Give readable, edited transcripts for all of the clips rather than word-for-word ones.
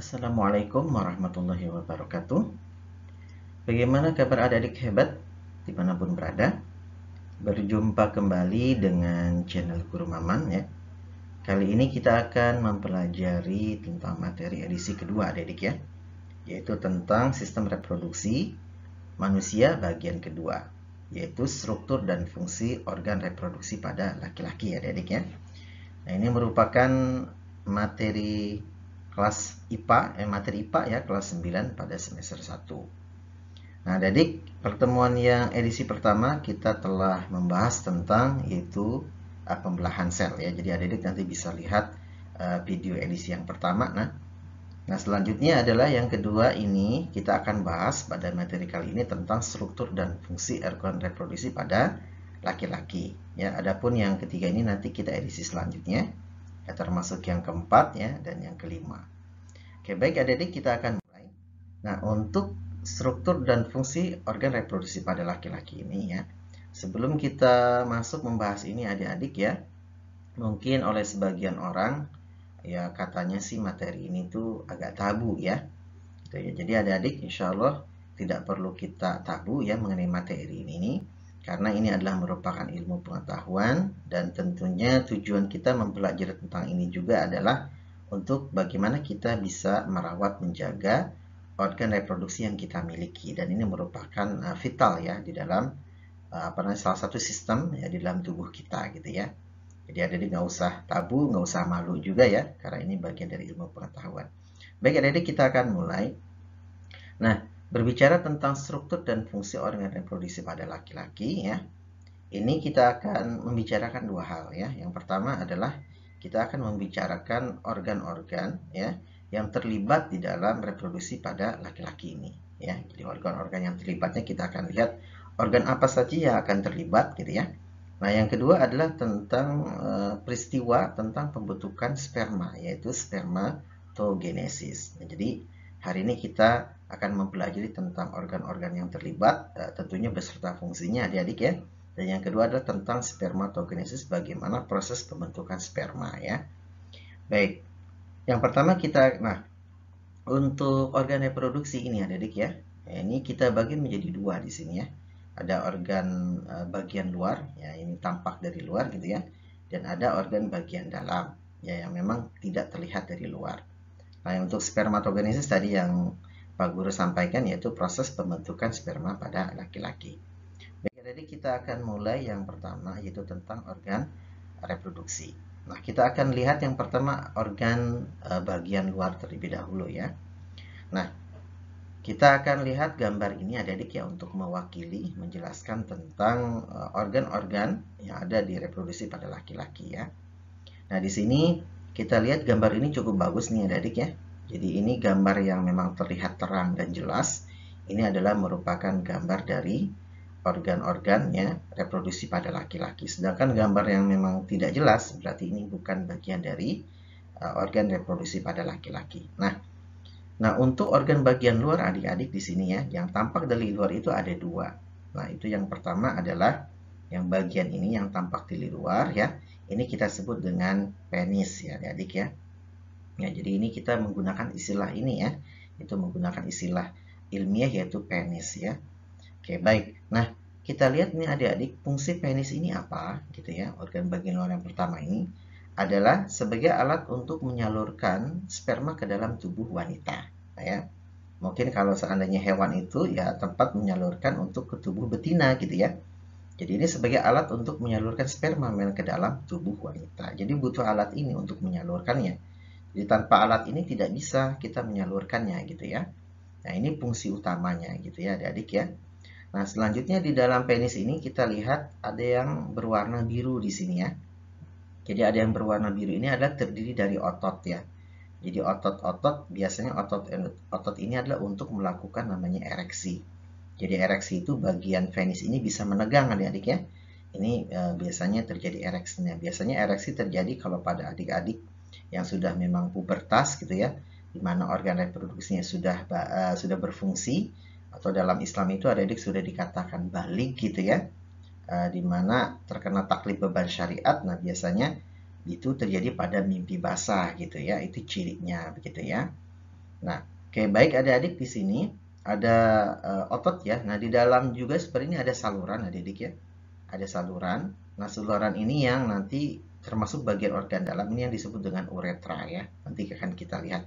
Assalamualaikum warahmatullahi wabarakatuh. Bagaimana kabar adik-adik hebat dimanapun berada? Berjumpa kembali dengan channel Guru Maman ya. Kali ini kita akan mempelajari tentang materi edisi kedua adik-adik ya, yaitu tentang sistem reproduksi manusia bagian kedua, yaitu struktur dan fungsi organ reproduksi pada laki-laki ya adik-adik ya. Nah, ini merupakan materi kelas materi IPA ya, kelas 9 pada semester 1. Nah, adik, pertemuan yang edisi pertama kita telah membahas tentang yaitu pembelahan sel ya. Jadi adik-adik nanti bisa lihat video edisi yang pertama. Nah, selanjutnya adalah yang kedua, ini kita akan bahas pada materi kali ini tentang struktur dan fungsi organ reproduksi pada laki-laki ya. Adapun yang ketiga ini nanti kita edisi selanjutnya ya, termasuk yang keempat ya dan yang kelima. Oke, baik adik-adik, kita akan mulai. Nah, untuk struktur dan fungsi organ reproduksi pada laki-laki ini ya, sebelum kita masuk membahas ini adik-adik ya, mungkin oleh sebagian orang ya katanya sih materi ini tuh agak tabu ya. Gitu ya. Jadi adik-adik insya Allah tidak perlu kita tabu ya mengenai materi ini, karena ini adalah merupakan ilmu pengetahuan dan tentunya tujuan kita mempelajari tentang ini juga adalah untuk bagaimana kita bisa merawat menjaga organ reproduksi yang kita miliki, dan ini merupakan vital ya di dalam salah satu sistem ya di dalam tubuh kita gitu ya. Jadi adik-adik nggak usah tabu, nggak usah malu juga ya, karena ini bagian dari ilmu pengetahuan. Baik adik-adik, kita akan mulai. Nah, berbicara tentang struktur dan fungsi organ reproduksi pada laki-laki ya, ini kita akan membicarakan dua hal ya. Yang pertama adalah kita akan membicarakan organ-organ ya yang terlibat di dalam reproduksi pada laki-laki ini ya. Jadi organ-organ yang terlibatnya kita akan lihat organ apa saja yang akan terlibat gitu ya. Nah, yang kedua adalah tentang peristiwa tentang pembentukan sperma, yaitu spermatogenesis. Nah, jadi hari ini kita akan mempelajari tentang organ-organ yang terlibat, tentunya beserta fungsinya adik-adik ya. Dan yang kedua adalah tentang spermatogenesis, bagaimana proses pembentukan sperma ya. Baik, yang pertama untuk organ reproduksi ini adik-adik ya, ini kita bagi menjadi dua di sini ya. Ada organ bagian luar ya, ini tampak dari luar gitu ya, dan ada organ bagian dalam ya yang memang tidak terlihat dari luar. Nah, untuk spermatogenesis tadi yang Pak Guru sampaikan, yaitu proses pembentukan sperma pada laki-laki. Baik, jadi kita akan mulai yang pertama, yaitu tentang organ reproduksi. Nah, kita akan lihat yang pertama organ bagian luar terlebih dahulu ya. Nah, kita akan lihat gambar ini adik-adik ya, untuk mewakili, menjelaskan tentang organ-organ yang ada di reproduksi pada laki-laki ya. Nah, di sini kita lihat gambar ini cukup bagus nih adik-adik ya. Jadi ini gambar yang memang terlihat terang dan jelas. Ini adalah merupakan gambar dari organ-organ ya reproduksi pada laki-laki. Sedangkan gambar yang memang tidak jelas berarti ini bukan bagian dari organ reproduksi pada laki-laki. Nah, untuk organ bagian luar adik-adik di sini ya, yang tampak dari luar itu ada dua. Nah, itu yang pertama adalah yang bagian ini yang tampak di luar ya. Ini kita sebut dengan penis ya adik-adik ya. Ya, jadi ini kita menggunakan istilah ini ya. Itu menggunakan istilah ilmiah yaitu penis ya. Oke, baik. Nah, kita lihat nih adik-adik, fungsi penis ini apa gitu ya. Organ bagian luar yang pertama ini adalah sebagai alat untuk menyalurkan sperma ke dalam tubuh wanita ya. Mungkin kalau seandainya hewan itu ya tempat menyalurkan untuk ke tubuh betina gitu ya. Jadi ini sebagai alat untuk menyalurkan sperma ke dalam tubuh wanita. Jadi butuh alat ini untuk menyalurkannya. Jadi tanpa alat ini tidak bisa kita menyalurkannya gitu ya. Nah, ini fungsi utamanya gitu ya adik-adik ya. Nah, selanjutnya di dalam penis ini kita lihat ada yang berwarna biru di sini ya. Jadi ada yang berwarna biru ini adalah terdiri dari otot ya. Jadi otot-otot, biasanya otot ini adalah untuk melakukan namanya ereksi. Jadi ereksi itu bagian penis ini bisa menegang adik-adik ya. Ini biasanya terjadi ereksinya. Biasanya ereksi terjadi kalau pada adik-adik yang sudah memang pubertas gitu ya, di mana organ reproduksinya sudah berfungsi, atau dalam Islam itu adik-adik sudah dikatakan baligh gitu ya, di mana terkena taklif beban syariat. Nah, biasanya itu terjadi pada mimpi basah gitu ya, itu cirinya begitu ya. Nah, oke, baik adik-adik, di sini ada otot ya. Nah, di dalam juga seperti ini ada saluran adik-adik ya. Ada saluran. Nah, saluran ini yang nanti termasuk bagian organ dalam ini yang disebut dengan uretra ya. Nanti akan kita lihat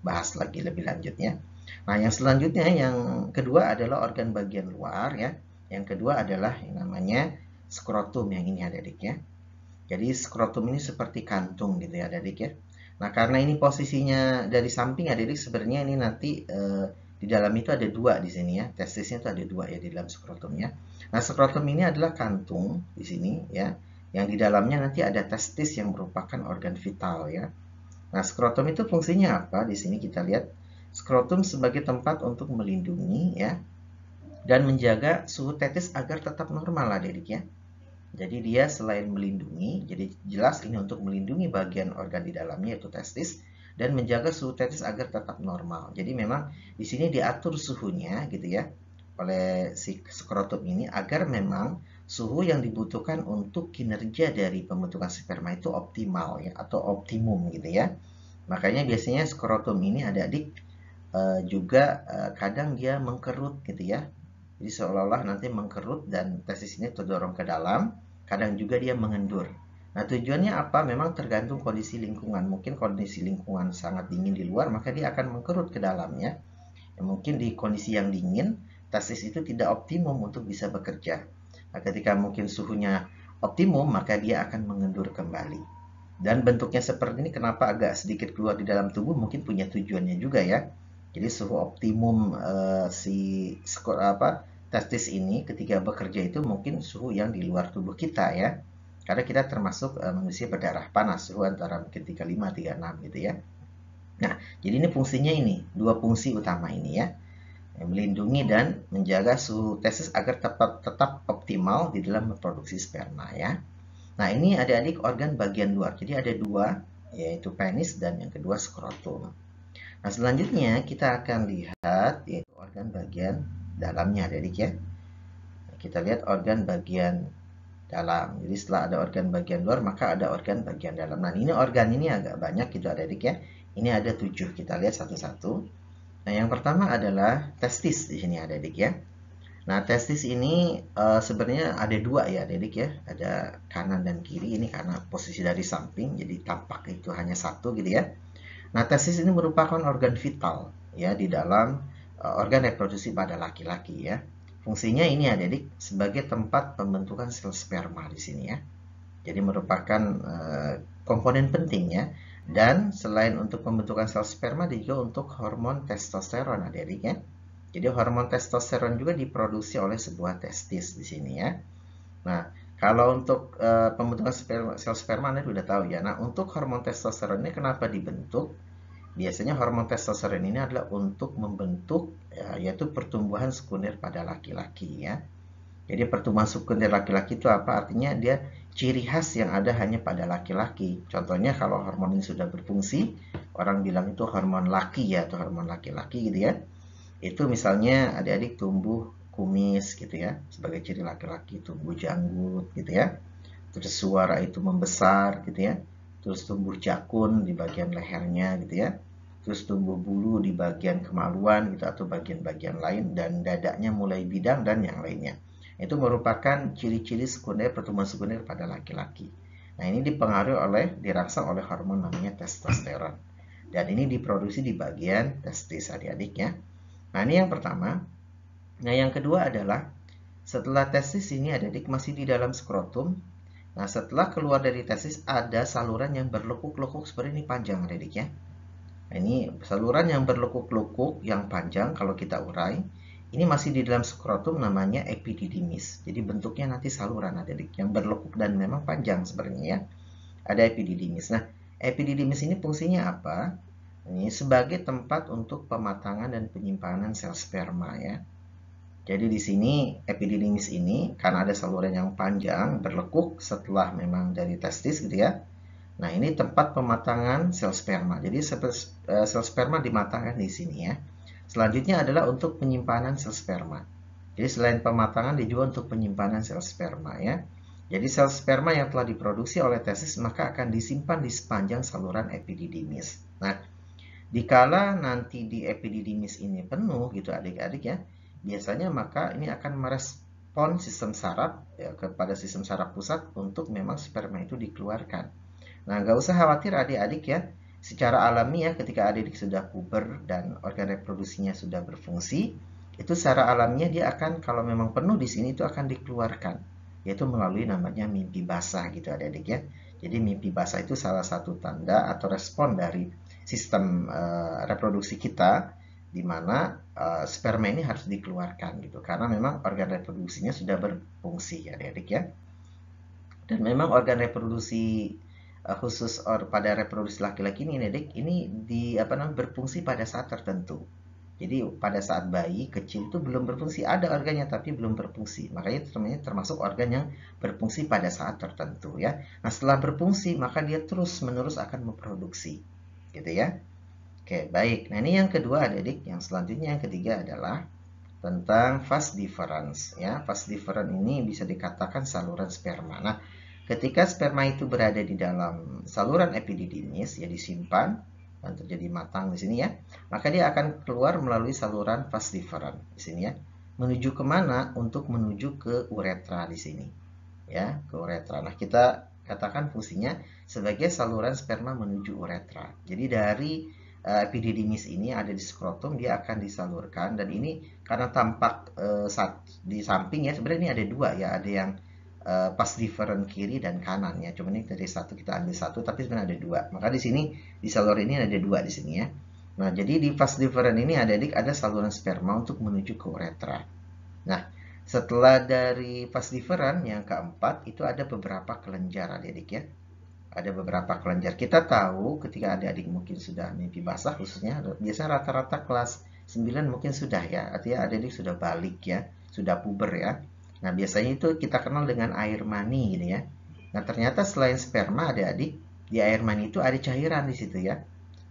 bahas lagi lebih lanjutnya. Nah, yang selanjutnya yang kedua adalah organ bagian luar ya. Yang kedua adalah yang namanya skrotum yang ini adik-adik ya. Jadi skrotum ini seperti kantung gitu ya adik-adik ya. Nah, karena ini posisinya dari samping adik-adik, sebenarnya ini nanti di dalam itu ada dua di sini ya. Testisnya itu ada dua ya di dalam skrotumnya. Nah, skrotum ini adalah kantung di sini ya. Yang di dalamnya nanti ada testis yang merupakan organ vital ya. Nah, skrotum itu fungsinya apa? Di sini kita lihat skrotum sebagai tempat untuk melindungi ya dan menjaga suhu testis agar tetap normal adik-adik ya. Jadi dia selain melindungi, jadi jelas ini untuk melindungi bagian organ di dalamnya yaitu testis dan menjaga suhu testis agar tetap normal. Jadi memang di sini diatur suhunya gitu ya oleh si skrotum ini agar memang suhu yang dibutuhkan untuk kinerja dari pembentukan sperma itu optimal ya atau optimum gitu ya. Makanya biasanya skrotum ini adik-adik juga kadang dia mengkerut gitu ya. Jadi seolah-olah nanti mengkerut dan testis ini terdorong ke dalam, kadang juga dia mengendur. Nah, tujuannya apa? Memang tergantung kondisi lingkungan. Mungkin kondisi lingkungan sangat dingin di luar, maka dia akan mengkerut ke dalamnya. Ya, mungkin di kondisi yang dingin, testis itu tidak optimum untuk bisa bekerja. Nah, ketika mungkin suhunya optimum, maka dia akan mengendur kembali. Dan bentuknya seperti ini kenapa agak sedikit keluar di dalam tubuh, mungkin punya tujuannya juga ya. Jadi suhu optimum testis ini ketika bekerja itu mungkin suhu yang di luar tubuh kita ya. Karena kita termasuk manusia berdarah panas, suhu antara mungkin 35 36 gitu ya. Nah, jadi ini fungsinya ini, dua fungsi utama ini ya. Melindungi dan menjaga suhu testis agar tetap optimal di dalam memproduksi sperma ya. Nah, ini adik-adik organ bagian luar. Jadi ada dua, yaitu penis dan yang kedua skrotum. Nah, selanjutnya kita akan lihat yaitu organ bagian dalamnya adik-adik ya. Kita lihat organ bagian dalam. Jadi setelah ada organ bagian luar, maka ada organ bagian dalam. Nah, ini organ ini agak banyak gitu adik-adik ya. Ini ada 7. Kita lihat satu-satu. Nah, yang pertama adalah testis di sini adik-adik ya. Nah, testis ini sebenarnya ada dua ya adik-adik ya. Ada kanan dan kiri, ini karena posisi dari samping, jadi tampak itu hanya satu gitu ya. Nah, testis ini merupakan organ vital ya di dalam organ reproduksi pada laki-laki ya. Fungsinya ini adik-adik sebagai tempat pembentukan sel sperma di sini ya. Jadi merupakan komponen penting ya. Dan selain untuk pembentukan sel sperma, juga untuk hormon testosteron adik-adik ya. Jadi hormon testosteron juga diproduksi oleh sebuah testis di sini ya. Nah, kalau untuk pembentukan sel sperma Anda sudah tahu ya. Nah, untuk hormon testosteron ini kenapa dibentuk? Biasanya hormon testosteron ini adalah untuk membentuk yaitu pertumbuhan sekunder pada laki-laki ya. Jadi pertumbuhan sekunder laki-laki itu apa? Artinya dia ciri khas yang ada hanya pada laki-laki. Contohnya kalau hormon ini sudah berfungsi, orang bilang itu hormon laki ya atau hormon laki-laki gitu ya. Itu misalnya adik-adik tumbuh kumis gitu ya, sebagai ciri laki-laki, tumbuh janggut gitu ya. Terus suara itu membesar gitu ya. Terus tumbuh jakun di bagian lehernya gitu ya. Terus tumbuh bulu di bagian kemaluan gitu atau bagian-bagian lain dan dadanya mulai bidang dan yang lainnya. Itu merupakan ciri-ciri sekunder pertumbuhan sekunder pada laki-laki. Nah, ini dirangsang oleh hormon namanya testosteron. Dan ini diproduksi di bagian testis adik-adik ya. Nah, ini yang pertama. Nah, yang kedua adalah setelah testis ini adik-adik masih di dalam skrotum. Nah, setelah keluar dari testis ada saluran yang berlekuk-lekuk seperti ini panjang adik-adik ya. Nah, ini saluran yang berlekuk-lekuk yang panjang kalau kita urai. Ini masih di dalam skrotum namanya epididymis. Jadi bentuknya nanti saluran adik-adik yang berlekuk dan memang panjang sebenarnya ya. Ada epididymis. Nah, epididymis ini fungsinya apa? Ini sebagai tempat untuk pematangan dan penyimpanan sel sperma ya. Jadi di sini epididymis ini karena ada saluran yang panjang berlekuk setelah memang dari testis gitu ya. Nah, ini tempat pematangan sel sperma. Jadi sel sperma dimatangkan di sini ya. Selanjutnya adalah untuk penyimpanan sel sperma. Jadi selain pematangan dia juga untuk penyimpanan sel sperma ya. Jadi sel sperma yang telah diproduksi oleh testis maka akan disimpan di sepanjang saluran epididymis. Nah, Dikala nanti di epididymis ini penuh gitu adik-adik ya, biasanya maka ini akan merespon sistem saraf ya, kepada sistem saraf pusat untuk memang sperma itu dikeluarkan. Nah, nggak usah khawatir adik-adik ya, secara alami ya ketika adik-adik sudah puber dan organ reproduksinya sudah berfungsi, itu secara alaminya dia akan kalau memang penuh di sini itu akan dikeluarkan, yaitu melalui namanya mimpi basah gitu adik-adik ya. Jadi mimpi basah itu salah satu tanda atau respon dari sistem reproduksi kita di mana sperma ini harus dikeluarkan gitu karena memang organ reproduksinya sudah berfungsi ya adik-adik ya. Dan memang organ reproduksi khusus pada reproduksi laki-laki ini adik ini berfungsi pada saat tertentu. Jadi pada saat bayi kecil itu belum berfungsi, ada organnya tapi belum berfungsi. Makanya itu termasuk organ yang berfungsi pada saat tertentu ya. Nah, setelah berfungsi maka dia terus-menerus akan memproduksi. Gitu ya. Oke, baik. Nah, ini yang kedua adik. Yang selanjutnya yang ketiga adalah tentang vas deferens ya. Vas deferens ini bisa dikatakan saluran sperma. Nah, ketika sperma itu berada di dalam saluran epididymis ya disimpan dan terjadi matang di sini ya, maka dia akan keluar melalui saluran vas deferens di sini ya. Menuju kemana? Untuk menuju ke uretra di sini ya, ke uretra. Nah, kita katakan fungsinya sebagai saluran sperma menuju uretra. Jadi dari epididymis ini ada di skrotum, dia akan disalurkan dan ini karena tampak di samping ya, sebenarnya ini ada dua ya, ada yang vas deferens kiri dan kanan ya. Cuma ini dari satu kita ambil satu, tapi sebenarnya ada dua. Maka di sini di saluran ini ada dua di sini ya. Nah, jadi di vas deferens ini ada saluran sperma untuk menuju ke uretra. Nah, setelah dari vas deferens yang keempat itu ada beberapa kelenjar adik-adik ya. Ada beberapa kelenjar. Kita tahu ketika adik-adik mungkin sudah mimpi basah khususnya, biasanya rata-rata kelas 9 mungkin sudah ya. Artinya adik-adik sudah balik ya, sudah puber ya. Nah, biasanya itu kita kenal dengan air mani gitu ya. Nah, ternyata selain sperma adik-adik, di air mani itu ada cairan di situ ya.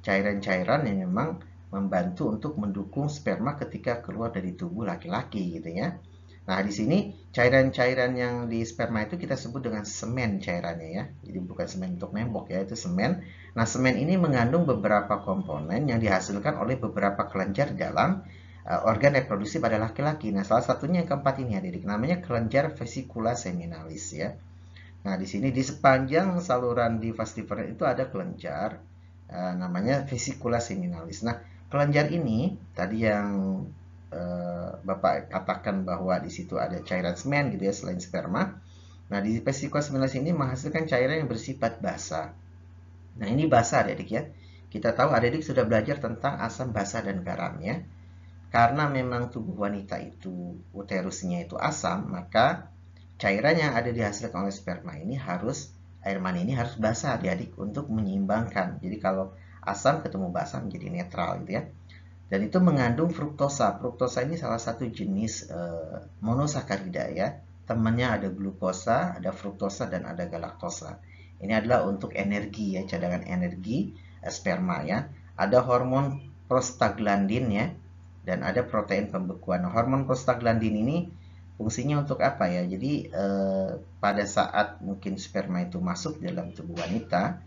Cairan-cairan yang memang membantu untuk mendukung sperma ketika keluar dari tubuh laki-laki gitu ya. Nah, di sini cairan-cairan yang di sperma itu kita sebut dengan semen cairannya ya. Jadi bukan semen untuk nembok ya, itu semen. Nah, semen ini mengandung beberapa komponen yang dihasilkan oleh beberapa kelenjar dalam organ reproduksi pada laki-laki. Nah, salah satunya yang keempat ini adik, namanya kelenjar vesicula seminalis ya. Nah, di sini di sepanjang saluran di vas deferens itu ada kelenjar namanya vesicula seminalis. Nah, kelenjar ini tadi yang Bapak katakan bahwa di situ ada cairan semen gitu ya selain sperma. Nah, di vesicula seminalis ini menghasilkan cairan yang bersifat basa. Nah, ini basa adik ya. Kita tahu adik sudah belajar tentang asam basa dan garam ya. Karena memang tubuh wanita itu uterusnya itu asam, maka cairan yang ada dihasilkan oleh sperma ini harus air mani ini harus basa adik-adik untuk menyeimbangkan. Jadi kalau asam ketemu basa menjadi netral gitu ya. Dan itu mengandung fruktosa. Fruktosa ini salah satu jenis monosakarida ya. Temannya ada glukosa, ada fruktosa dan ada galaktosa. Ini adalah untuk energi ya, cadangan energi sperma ya. Ada hormon prostaglandin ya dan ada protein pembekuan. Nah, hormon prostaglandin ini fungsinya untuk apa ya? Jadi pada saat mungkin sperma itu masuk dalam tubuh wanita,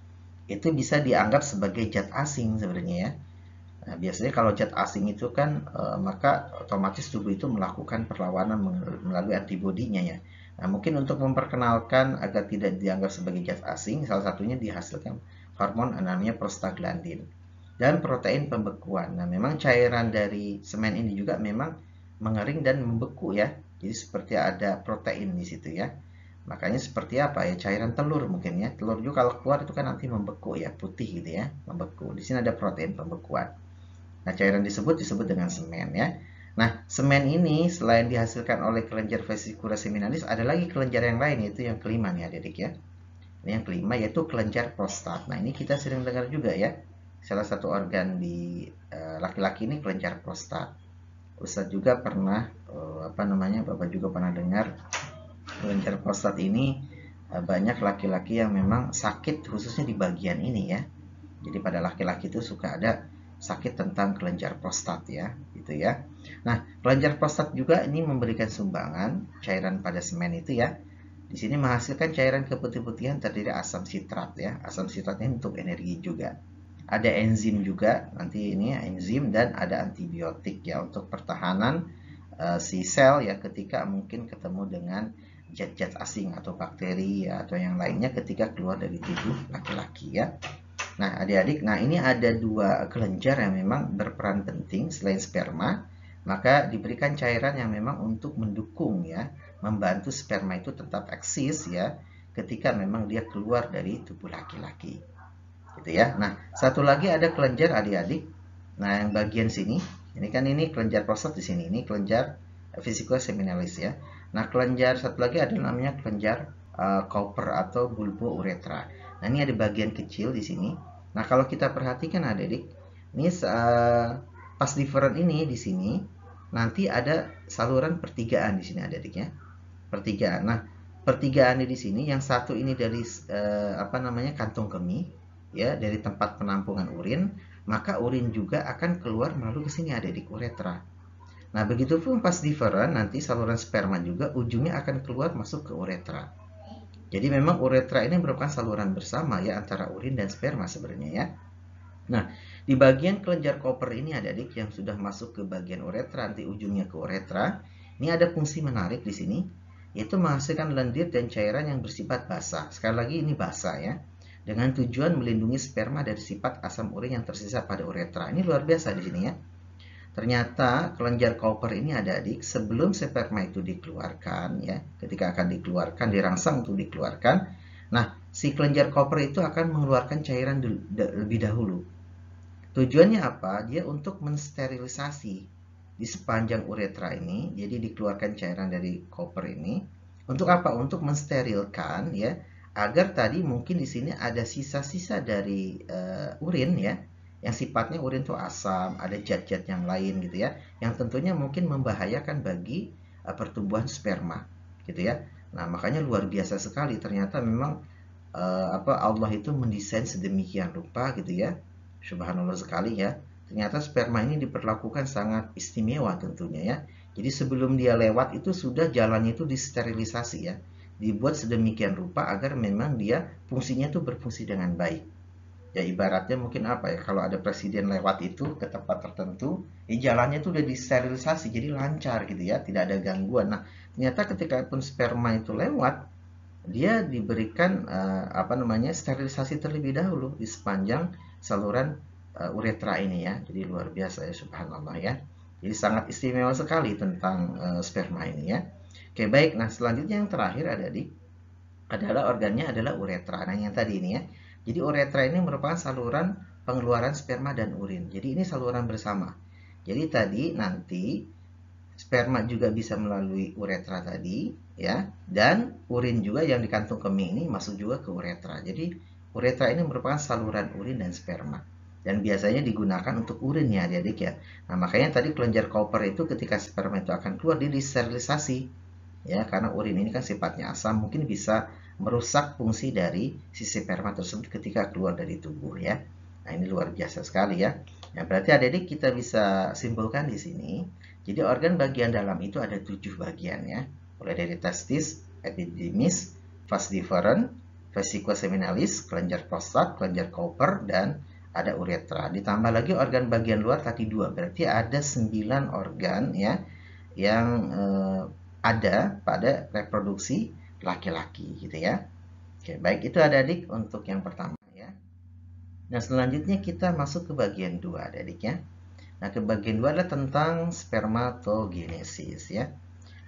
itu bisa dianggap sebagai zat asing sebenarnya ya. Nah, biasanya kalau zat asing itu kan maka otomatis tubuh itu melakukan perlawanan melalui antibodinya ya. Nah, mungkin untuk memperkenalkan agar tidak dianggap sebagai zat asing, salah satunya dihasilkan hormon namanya prostaglandin dan protein pembekuan. Nah, memang cairan dari semen ini juga memang mengering dan membeku ya. Jadi seperti ada protein di situ ya. Makanya seperti apa ya, cairan telur mungkin ya. Telur juga kalau keluar itu kan nanti membeku ya, putih gitu ya, membeku. Di sini ada protein pembekuan. Nah, cairan disebut dengan semen ya. Nah, semen ini selain dihasilkan oleh kelenjar vesicula seminalis, ada lagi kelenjar yang lain yaitu yang kelima nih adik-adik ya. Ini yang kelima yaitu kelenjar prostat. Nah, ini kita sering dengar juga ya. Salah satu organ di laki-laki ini kelenjar prostat. Ustadz juga pernah Bapak juga pernah dengar kelenjar prostat ini banyak laki-laki yang memang sakit khususnya di bagian ini ya. Jadi pada laki-laki itu suka ada sakit tentang kelenjar prostat ya, gitu ya. Nah, kelenjar prostat juga ini memberikan sumbangan cairan pada semen itu ya. Di sini menghasilkan cairan keputih-putihan terdiri asam sitrat ya. Asam sitrat ini untuk energi juga. ada enzim juga, nanti ini enzim, dan ada antibiotik ya untuk pertahanan si sel ya ketika mungkin ketemu dengan zat-zat asing atau bakteri ya, atau yang lainnya ketika keluar dari tubuh laki-laki ya. Nah, adik-adik, nah ini ada dua kelenjar yang memang berperan penting selain sperma, maka diberikan cairan yang memang untuk mendukung ya, membantu sperma itu tetap eksis ya, ketika memang dia keluar dari tubuh laki-laki. Gitu ya. Nah, satu lagi ada kelenjar adik-adik. Nah, yang bagian sini, ini kelenjar prostat di sini, ini kelenjar vesicula seminalis ya. Nah, kelenjar satu lagi ada namanya kelenjar Cowper atau bulbouretra. Nah, ini ada bagian kecil di sini. Nah, kalau kita perhatikan adik-adik, ini pas different ini di sini nanti ada saluran pertigaan di sini adik-adik ya. Pertigaan. Nah, pertigaan di sini yang satu ini dari kantong kemih ya, dari tempat penampungan urin, maka urin juga akan keluar melalui ke sini adik-adik, uretra. Nah, begitupun pas different nanti saluran sperma juga ujungnya akan keluar masuk ke uretra. Jadi memang uretra ini merupakan saluran bersama ya antara urin dan sperma sebenarnya ya. Nah, di bagian kelenjar Cowper ini adik-adik yang sudah masuk ke bagian uretra, nanti ujungnya ke uretra, ini ada fungsi menarik di sini, yaitu menghasilkan lendir dan cairan yang bersifat basah. Sekali lagi ini basah ya, dengan tujuan melindungi sperma dari sifat asam urin yang tersisa pada uretra. Ini luar biasa di sini ya. Ternyata kelenjar Cowper ini adik-adik sebelum sperma itu dikeluarkan ya, ketika akan dikeluarkan, dirangsang untuk dikeluarkan. Nah, si kelenjar Cowper itu akan mengeluarkan cairan lebih dahulu. Tujuannya apa? Dia untuk mensterilisasi di sepanjang uretra ini. Jadi dikeluarkan cairan dari Cowper ini. Untuk apa? Untuk mensterilkan ya, agar tadi mungkin di sini ada sisa-sisa dari urin ya, yang sifatnya urin itu asam, ada zat-zat yang lain gitu ya, yang tentunya mungkin membahayakan bagi pertumbuhan sperma gitu ya. Nah, makanya luar biasa sekali ternyata memang Allah itu mendesain sedemikian rupa gitu ya. Subhanallah sekali ya. Ternyata sperma ini diperlakukan sangat istimewa tentunya ya. Jadi sebelum dia lewat itu sudah jalannya itu disterilisasi ya. Dibuat sedemikian rupa agar memang dia fungsinya itu berfungsi dengan baik. Ya ibaratnya mungkin apa ya, kalau ada presiden lewat itu ke tempat tertentu, jalannya itu udah disterilisasi jadi lancar gitu ya, tidak ada gangguan. Nah, ternyata ketika pun sperma itu lewat, dia diberikan sterilisasi terlebih dahulu di sepanjang saluran uretra ini ya. Jadi luar biasa ya, subhanallah ya. Jadi sangat istimewa sekali tentang sperma ini ya. Oke, baik. Nah, selanjutnya yang terakhir adalah organnya adalah uretra. Nah, yang tadi ini ya. Jadi uretra ini merupakan saluran pengeluaran sperma dan urin. Jadi ini saluran bersama. Jadi tadi nanti sperma juga bisa melalui uretra tadi ya, dan urin juga yang di kantung kemih ini masuk juga ke uretra. Jadi uretra ini merupakan saluran urin dan sperma. Dan biasanya digunakan untuk urin ya adik-adik ya. Nah, makanya tadi kelenjar Cowper itu ketika sperma itu akan keluar dia disterilisasi ya, karena urin ini kan sifatnya asam, mungkin bisa merusak fungsi dari si sperma tersebut ketika keluar dari tubuh ya. Nah, ini luar biasa sekali ya. Nah, berarti adik-adik kita bisa simpulkan di sini. Jadi organ bagian dalam itu ada 7 bagian ya. Mulai dari testis, epididymis, vas deferens, vesicula seminalis, kelenjar prostat, kelenjar Cowper, dan ada uretra. Ditambah lagi organ bagian luar tadi 2. Berarti ada 9 organ ya yang ada pada reproduksi laki-laki gitu ya. Oke, baik itu adik-adik untuk yang pertama ya. Nah, selanjutnya kita masuk ke bagian 2 adik-adik ya. Nah, ke bagian 2 adalah tentang spermatogenesis ya.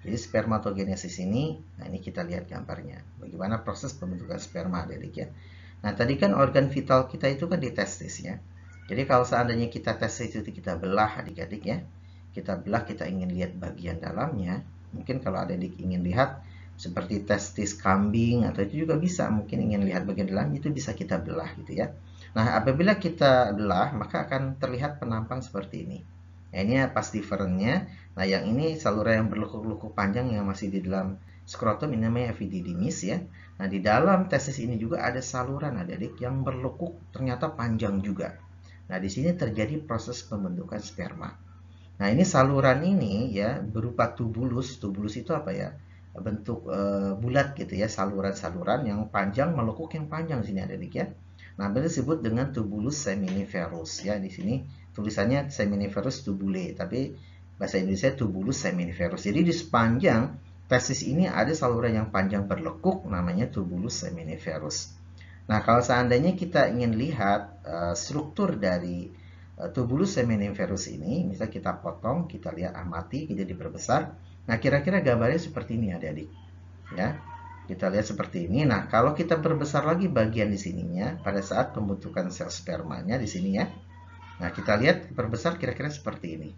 Jadi spermatogenesis ini, nah ini kita lihat gambarnya. Bagaimana proses pembentukan sperma adik-adik ya. Nah, tadi kan organ vital kita itu kan di testis ya. Jadi kalau seandainya kita testis itu kita belah adik-adik ya. Kita belah, kita ingin lihat bagian dalamnya. Mungkin kalau adik-adik ingin lihat seperti testis kambing atau itu juga bisa, mungkin ingin lihat bagian dalam itu bisa kita belah gitu ya. Nah, apabila kita belah maka akan terlihat penampang seperti ini. Nah, ini pas differentnya. Nah, yang ini saluran yang berlekuk-lekuk panjang yang masih di dalam skrotum ini namanya epididymis ya. Nah, di dalam testis ini juga ada saluran adik-adik yang berlekuk ternyata panjang juga. Nah, di sini terjadi proses pembentukan sperma. Nah, ini saluran ini ya berupa tubulus. Tubulus itu apa ya? Bentuk bulat gitu ya, saluran-saluran yang panjang melekuk yang panjang sini adik-adik ya. Nah, ini disebut dengan tubulus seminiferus ya. Di sini tulisannya seminiferus tubule, tapi bahasa Indonesia tubulus seminiferus. Jadi di sepanjang testis ini ada saluran yang panjang berlekuk namanya tubulus seminiferus. Nah, kalau seandainya kita ingin lihat struktur dari tubulus seminiferus ini, misalnya kita potong, kita lihat amati, kita diperbesar. Nah, kira-kira gambarnya seperti ini adik-adik. Ya, kita lihat seperti ini. Nah, kalau kita perbesar lagi bagian di sininya pada saat pembentukan sel spermanya di sini ya. Nah, kita lihat perbesar kira-kira seperti ini.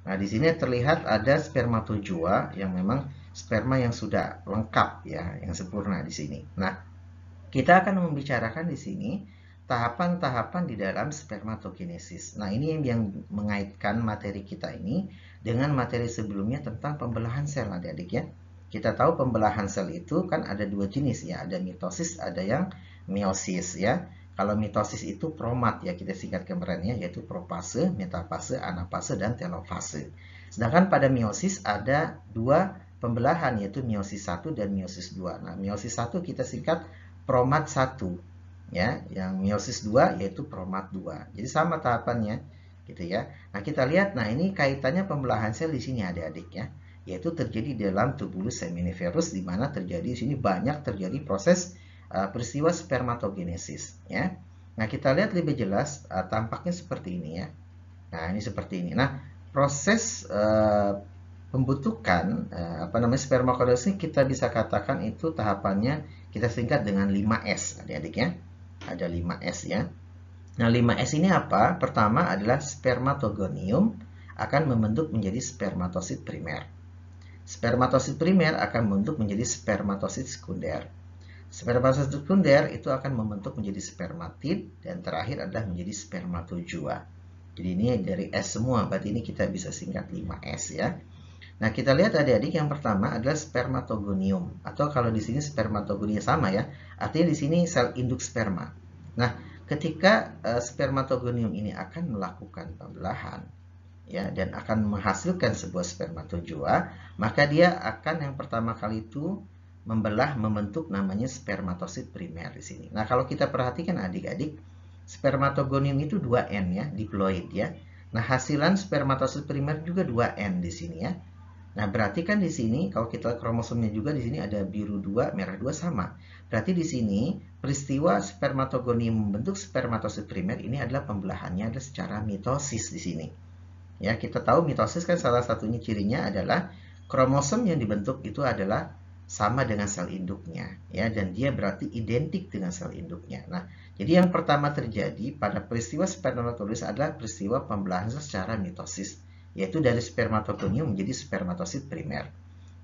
Nah, di sini terlihat ada spermatozoa yang memang sperma yang sudah lengkap ya, yang sempurna di sini. Nah, kita akan membicarakan di sini tahapan-tahapan di dalam spermatogenesis. Nah, ini yang mengaitkan materi kita ini dengan materi sebelumnya tentang pembelahan sel adik-adik ya. Kita tahu pembelahan sel itu kan ada dua jenis ya, ada mitosis, ada yang meiosis ya. Kalau mitosis itu promat ya, kita singkat kemarinnya, yaitu profase, metafase, anafase, dan telofase. Sedangkan pada meiosis ada dua pembelahan, yaitu meiosis 1 dan meiosis 2. Nah, meiosis 1 kita singkat promat 1 ya, yang meiosis 2 yaitu promat 2. Jadi sama tahapannya gitu ya. Nah, kita lihat, nah ini kaitannya pembelahan sel di sini adik-adik ya, yaitu terjadi dalam tubulus seminiferus, di mana terjadi di sini banyak terjadi proses peristiwa spermatogenesis ya. Nah, kita lihat lebih jelas tampaknya seperti ini ya. Nah, ini seperti ini. Nah, proses pembentukan spermatogenesis kita bisa katakan itu tahapannya kita singkat dengan 5S adik-adik ya. Ada 5S ya. Nah, 5S ini apa? Pertama adalah spermatogonium akan membentuk menjadi spermatosit primer. Spermatosit primer akan membentuk menjadi spermatosit sekunder. Spermatosit sekunder itu akan membentuk menjadi spermatid, dan terakhir adalah menjadi spermatozoa. Jadi ini dari S semua, berarti ini kita bisa singkat 5S ya. Nah, kita lihat adik-adik, yang pertama adalah spermatogonium, atau kalau di sini spermatogonia sama ya, artinya di sini sel induk sperma. Nah, ketika spermatogonium ini akan melakukan pembelahan ya, dan akan menghasilkan sebuah spermatozoa, maka dia akan yang pertama kali itu membelah, membentuk namanya spermatosit primer di sini. Nah, kalau kita perhatikan adik-adik, spermatogonium itu 2N ya, diploid ya. Nah, hasilan spermatosit primer juga 2N di sini ya. Nah, berarti kan di sini kalau kita kromosomnya juga di sini ada biru 2, merah 2 sama. Berarti di sini peristiwa spermatogonium membentuk spermatosit primer ini adalah pembelahannya adalah secara mitosis di sini. Ya, kita tahu mitosis kan salah satunya cirinya adalah kromosom yang dibentuk itu adalah sama dengan sel induknya ya, dan dia berarti identik dengan sel induknya. Nah, jadi yang pertama terjadi pada peristiwa spermatogenesis adalah peristiwa pembelahan secara mitosis, yaitu dari spermatogonium menjadi spermatosit primer.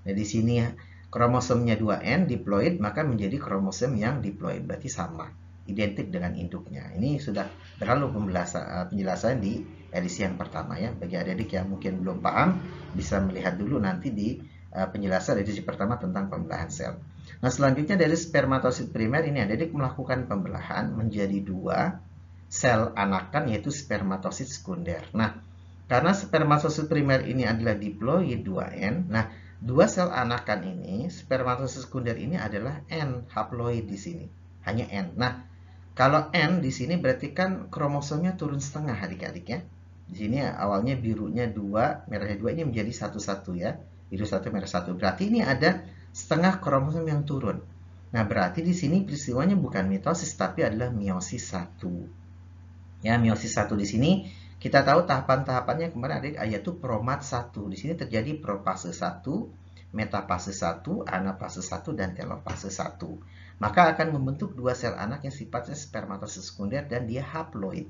Nah, di sini kromosomnya 2N diploid, maka menjadi kromosom yang diploid, berarti sama, identik dengan induknya. Ini sudah terlalu penjelasan di edisi yang pertama ya. Bagi adik-adik yang mungkin belum paham, bisa melihat dulu nanti di penjelasan edisi pertama tentang pembelahan sel. Nah, selanjutnya dari spermatosit primer ini adik-adik melakukan pembelahan menjadi 2 sel anakan, yaitu spermatosit sekunder. Nah, karena spermatosit primer ini adalah diploid 2N, nah 2 sel anakan ini, spermatosit sekunder ini adalah N haploid di sini, hanya N. Nah, kalau N di sini berarti kan kromosomnya turun setengah adik-adik ya. Di sini awalnya birunya 2, merahnya 2, ini menjadi 1-1 ya. Biru 1, merah 1. Berarti ini ada setengah kromosom yang turun. Nah, berarti di sini peristiwanya bukan mitosis tapi adalah meiosis 1. Ya, meiosis 1 di sini kita tahu tahapan-tahapannya kemarin adik, yaitu promat 1. Di sini terjadi profase 1, metafase 1, anafase 1, dan telofase 1. Maka akan membentuk 2 sel anak yang sifatnya spermatosit sekunder dan dia haploid.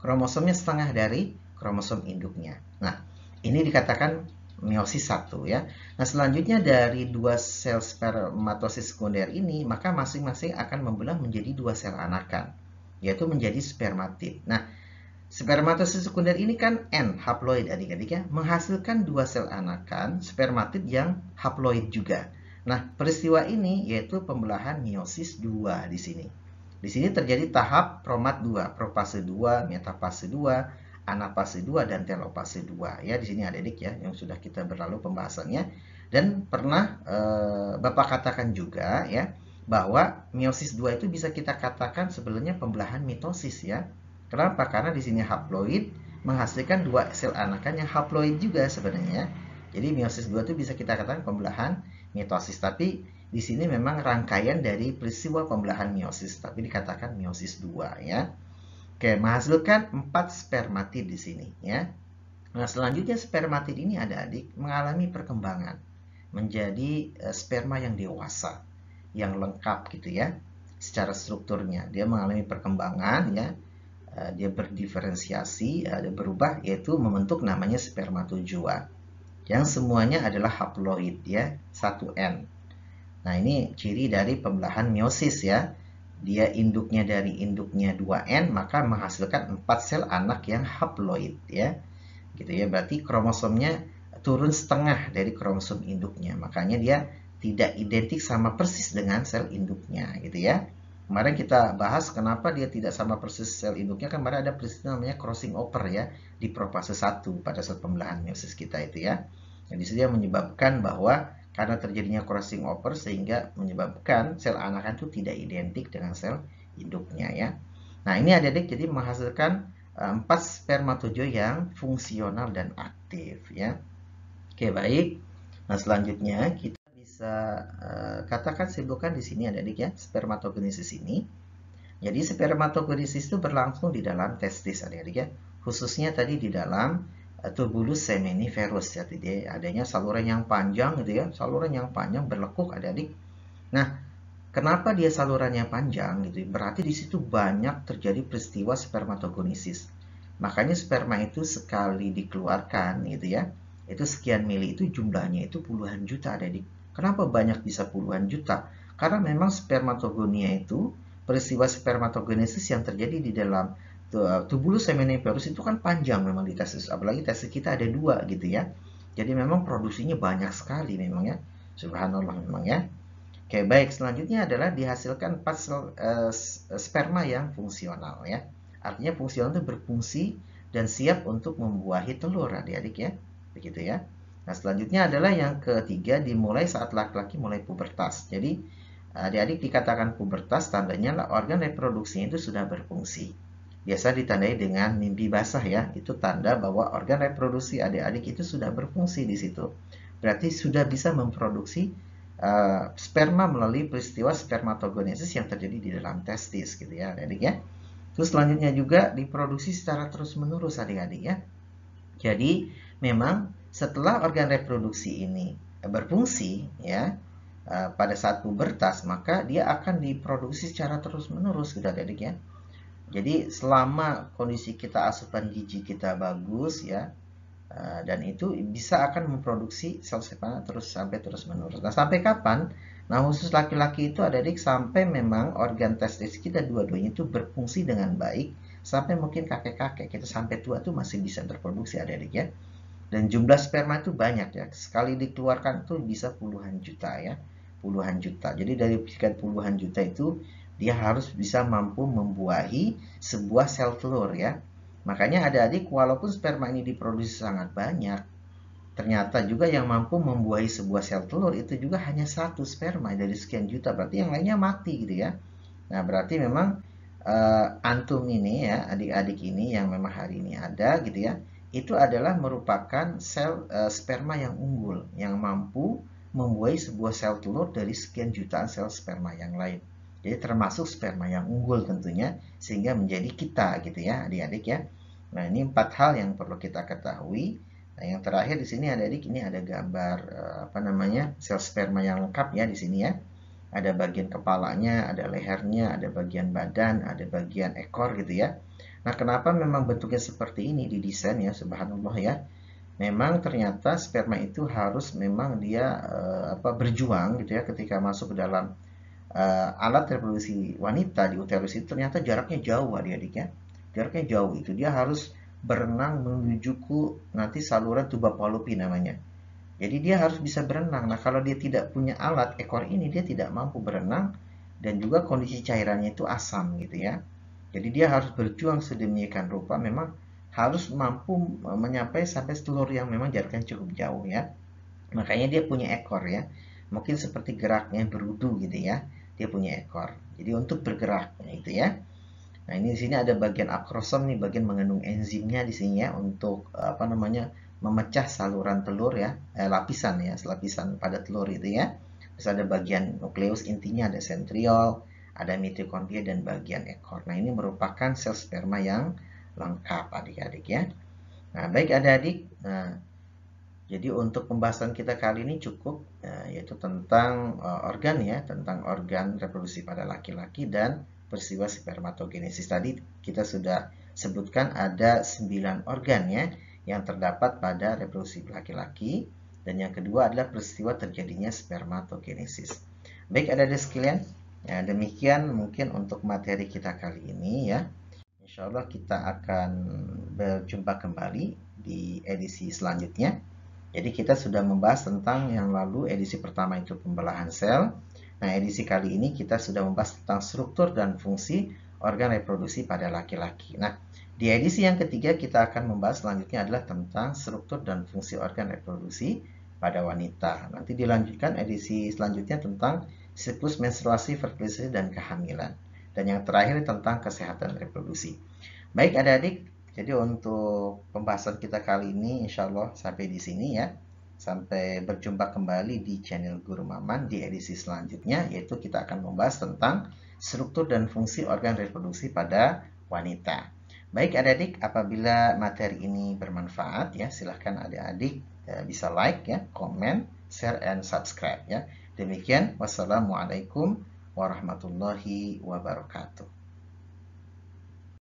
Kromosomnya setengah dari kromosom induknya. Nah, ini dikatakan meiosis 1 ya. Nah, selanjutnya dari 2 sel spermatosit sekunder ini, maka masing-masing akan membelah menjadi 2 sel anakan, yaitu menjadi spermatid. Nah, spermatosit sekunder ini kan N haploid adik-adik ya, menghasilkan 2 sel anakan spermatid yang haploid juga. Nah, peristiwa ini yaitu pembelahan meiosis 2 di sini. Di sini terjadi tahap promat 2, profase 2, metafase 2, anafase 2, dan telofase 2. Ya, di sini adik-adik ya yang sudah kita berlalu pembahasannya, dan pernah Bapak katakan juga ya bahwa meiosis 2 itu bisa kita katakan sebenarnya pembelahan mitosis ya. Kenapa? Karena di sini haploid menghasilkan dua sel anakan yang haploid juga sebenarnya. Jadi meiosis 2 itu bisa kita katakan pembelahan mitosis, tapi di sini memang rangkaian dari peristiwa pembelahan meiosis, tapi dikatakan meiosis 2 ya. Oke, menghasilkan 4 spermatid di sini ya. Nah, selanjutnya spermatid ini adik-adik mengalami perkembangan menjadi sperma yang dewasa, yang lengkap gitu ya. Secara strukturnya dia mengalami perkembangan ya. Dia berdiferensiasi, ada berubah yaitu membentuk namanya spermatozoa. Yang semuanya adalah haploid ya, 1N. Nah, ini ciri dari pembelahan meiosis ya. Dia induknya dari induknya 2N, maka menghasilkan 4 sel anak yang haploid ya. Gitu ya, berarti kromosomnya turun setengah dari kromosom induknya. Makanya dia tidak identik sama persis dengan sel induknya gitu ya. Kemarin kita bahas kenapa dia tidak sama persis sel induknya. Kemarin ada peristiwa namanya crossing over ya di profase 1 pada saat pembelahan meiosis kita itu ya. Jadi dia menyebabkan bahwa karena terjadinya crossing over sehingga menyebabkan sel anakan itu tidak identik dengan sel induknya ya. Nah, ini adik-adik jadi menghasilkan 4 spermatozoa yang fungsional dan aktif ya. Oke, baik. Nah, selanjutnya kita bisa katakan sibukan di sini adik-adik ya, spermatogenesis ini. Jadi spermatogenesis itu berlangsung di dalam testis adik-adik ya. Khususnya tadi di dalam tubulus seminiferus ya, jadi adanya saluran yang panjang gitu ya, saluran yang panjang berlekuk adik-adik. Nah, kenapa dia salurannya panjang gitu? Berarti di situ banyak terjadi peristiwa spermatogenesis. Makanya sperma itu sekali dikeluarkan gitu ya, itu sekian mili, itu jumlahnya itu puluhan juta adik. Kenapa banyak bisa puluhan juta? Karena memang spermatogonia itu, peristiwa spermatogenesis yang terjadi di dalam tubulus seminiferus itu kan panjang memang di testis, apalagi testis kita ada 2 gitu ya. Jadi memang produksinya banyak sekali memang ya. Subhanallah memang ya. Oke, baik. Selanjutnya adalah dihasilkan 4 sperma yang fungsional ya. Artinya fungsional itu berfungsi dan siap untuk membuahi telur adik-adik ya. Begitu ya. Nah, selanjutnya adalah yang ketiga dimulai saat laki-laki mulai pubertas. Jadi adik-adik dikatakan pubertas tandanya organ reproduksinya itu sudah berfungsi. Biasa ditandai dengan mimpi basah ya. Itu tanda bahwa organ reproduksi adik-adik itu sudah berfungsi di situ. Berarti sudah bisa memproduksi sperma melalui peristiwa spermatogenesis yang terjadi di dalam testis gitu ya adik-adik ya. Terus selanjutnya juga diproduksi secara terus-menerus adik-adik ya. Jadi memang setelah organ reproduksi ini berfungsi ya pada saat pubertas, maka dia akan diproduksi secara terus-menerus gitu adik-adik ya. Jadi selama kondisi kita asupan gizi kita bagus ya, dan itu bisa akan memproduksi sel sperma terus menerus. Nah, sampai kapan? Nah, khusus laki-laki itu adik-adik sampai memang organ testis kita dua-duanya itu berfungsi dengan baik, sampai mungkin kakek-kakek kita sampai tua itu masih bisa berproduksi adik-adik ya. Dan jumlah sperma itu banyak ya. Sekali dikeluarkan itu bisa puluhan juta ya. Puluhan juta. Jadi dari sekian puluhan juta itu dia harus bisa mampu membuahi sebuah sel telur ya. Makanya adik-adik walaupun sperma ini diproduksi sangat banyak, ternyata juga yang mampu membuahi sebuah sel telur itu juga hanya 1 sperma dari sekian juta. Berarti yang lainnya mati gitu ya. Nah, berarti memang antum ini ya, adik-adik ini yang memang hari ini ada gitu ya, itu adalah merupakan sel sperma yang unggul, yang mampu membuahi sebuah sel telur dari sekian jutaan sel sperma yang lain. Jadi termasuk sperma yang unggul tentunya, sehingga menjadi kita gitu ya adik-adik ya. Nah, ini 4 hal yang perlu kita ketahui. Nah, yang terakhir di sini adik-adik ini ada gambar apa namanya sel sperma yang lengkap ya di sini ya. Ada bagian kepalanya, ada lehernya, ada bagian badan, ada bagian ekor gitu ya. Nah, kenapa memang bentuknya seperti ini didesain ya, subhanallah ya. Memang ternyata sperma itu harus memang dia berjuang gitu ya ketika masuk ke dalam alat reproduksi wanita di uterus itu ternyata jaraknya jauh adik-adik ya. Jaraknya jauh itu dia harus berenang menuju ke nanti saluran tuba Fallopi namanya. Jadi dia harus bisa berenang. Nah, kalau dia tidak punya alat ekor ini dia tidak mampu berenang dan juga kondisi cairannya itu asam gitu ya. Jadi dia harus berjuang sedemikian rupa memang harus mampu menyampai sampai telur yang memang jaraknya cukup jauh ya. Makanya dia punya ekor ya. Mungkin seperti geraknya berudu gitu ya. dia punya ekor. Jadi untuk bergerak itu ya. Nah, ini di sini ada bagian akrosom nih, bagian mengandung enzimnya di sini ya untuk apa namanya? Memecah saluran telur ya, lapisan ya, lapisan pada telur itu ya. Terus ada bagian nukleus intinya, ada sentriol, ada mitokondria dan bagian ekor. Nah, ini merupakan sel sperma yang lengkap adik-adik ya. Nah, baik adik-adik. Nah, jadi untuk pembahasan kita kali ini cukup yaitu tentang organ ya, tentang organ reproduksi pada laki-laki dan peristiwa spermatogenesis. Tadi kita sudah sebutkan ada 9 organ ya yang terdapat pada reproduksi laki-laki, dan yang kedua adalah peristiwa terjadinya spermatogenesis. Baik adik-adik sekalian, ya, demikian mungkin untuk materi kita kali ini ya. Insya Allah kita akan berjumpa kembali di edisi selanjutnya. Jadi kita sudah membahas tentang yang lalu, edisi pertama itu pembelahan sel. Nah, edisi kali ini kita sudah membahas tentang struktur dan fungsi organ reproduksi pada laki-laki. Nah, di edisi yang ketiga kita akan membahas selanjutnya adalah tentang struktur dan fungsi organ reproduksi pada wanita. Nanti dilanjutkan edisi selanjutnya tentang siklus menstruasi, fertilisasi, dan kehamilan. Dan yang terakhir tentang kesehatan reproduksi. Baik adik-adik, jadi untuk pembahasan kita kali ini insya Allah sampai di sini ya. Sampai berjumpa kembali di channel Guru Maman di edisi selanjutnya, yaitu kita akan membahas tentang struktur dan fungsi organ reproduksi pada wanita. Baik adik-adik, apabila materi ini bermanfaat ya, silahkan adik-adik bisa like ya, komen, share, and subscribe ya. Demikian, wassalamualaikum warahmatullahi wabarakatuh.